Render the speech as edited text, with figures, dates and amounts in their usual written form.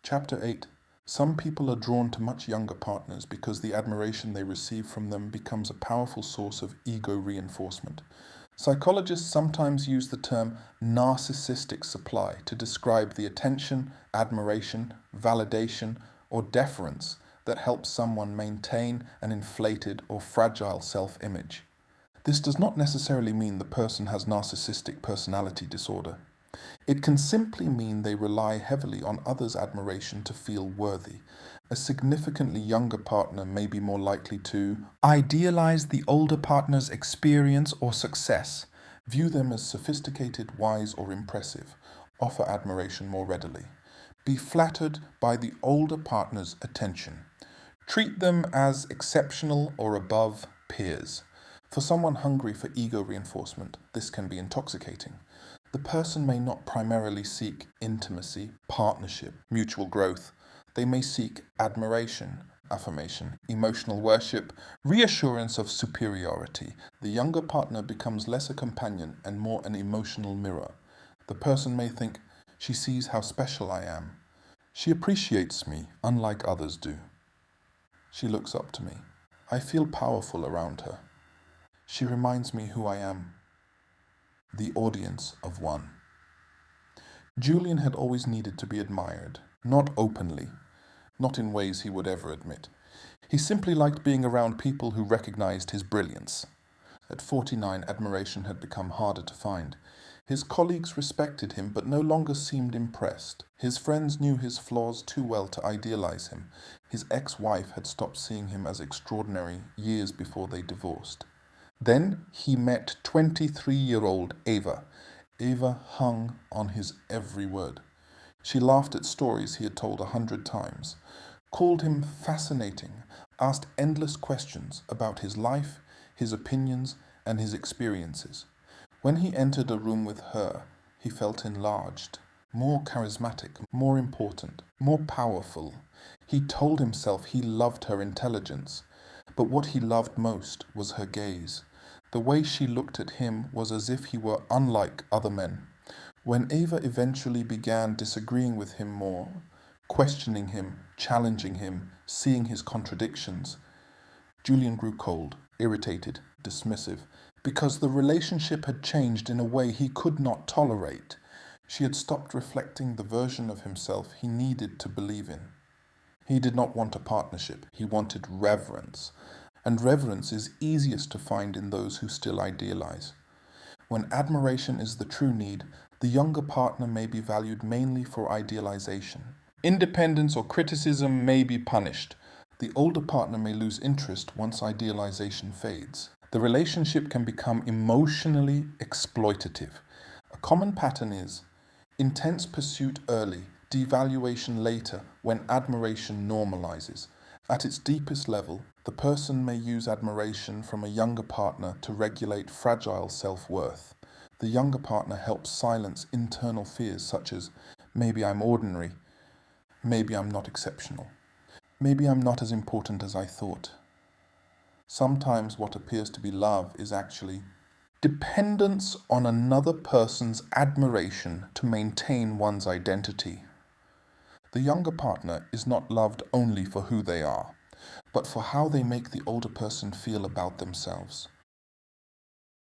Chapter 8. Some people are drawn to much younger partners because the admiration they receive from them becomes a powerful source of ego reinforcement. Psychologists sometimes use the term narcissistic supply to describe the attention, admiration, validation, or deference that helps someone maintain an inflated or fragile self-image. This does not necessarily mean the person has narcissistic personality disorder. It can simply mean they rely heavily on others' admiration to feel worthy. A significantly younger partner may be more likely to idealize the older partner's experience or success, view them as sophisticated, wise, or impressive, offer admiration more readily, be flattered by the older partner's attention, treat them as exceptional or above peers. For someone hungry for ego reinforcement, this can be intoxicating. The person may not primarily seek intimacy, partnership, mutual growth. They may seek admiration, affirmation, emotional worship, reassurance of superiority. The younger partner becomes less a companion and more an emotional mirror. The person may think, she sees how special I am. She appreciates me, unlike others do. She looks up to me. I feel powerful around her. She reminds me who I am. The audience of one. Julian had always needed to be admired, not openly, not in ways he would ever admit. He simply liked being around people who recognized his brilliance. At 49, admiration had become harder to find. His colleagues respected him but no longer seemed impressed. His friends knew his flaws too well to idealize him. His ex-wife had stopped seeing him as extraordinary years before they divorced. Then he met 23-year-old Ava. Ava hung on his every word. She laughed at stories he had told 100 times, called him fascinating, asked endless questions about his life, his opinions, and his experiences. When he entered a room with her, he felt enlarged, more charismatic, more important, more powerful. He told himself he loved her intelligence, but what he loved most was her gaze. The way she looked at him was as if he were unlike other men. When Ava eventually began disagreeing with him more, questioning him, challenging him, seeing his contradictions, Julian grew cold, irritated, dismissive, because the relationship had changed in a way he could not tolerate. She had stopped reflecting the version of himself he needed to believe in. He did not want a partnership, he wanted reverence. And reverence is easiest to find in those who still idealize. When admiration is the true need, the younger partner may be valued mainly for idealization. Independence or criticism may be punished. The older partner may lose interest once idealization fades. The relationship can become emotionally exploitative. A common pattern is intense pursuit early, devaluation later when admiration normalizes. At its deepest level, the person may use admiration from a younger partner to regulate fragile self-worth. The younger partner helps silence internal fears such as, maybe I'm ordinary, maybe I'm not exceptional, maybe I'm not as important as I thought. Sometimes what appears to be love is actually dependence on another person's admiration to maintain one's identity. The younger partner is not loved only for who they are, but for how they make the older person feel about themselves.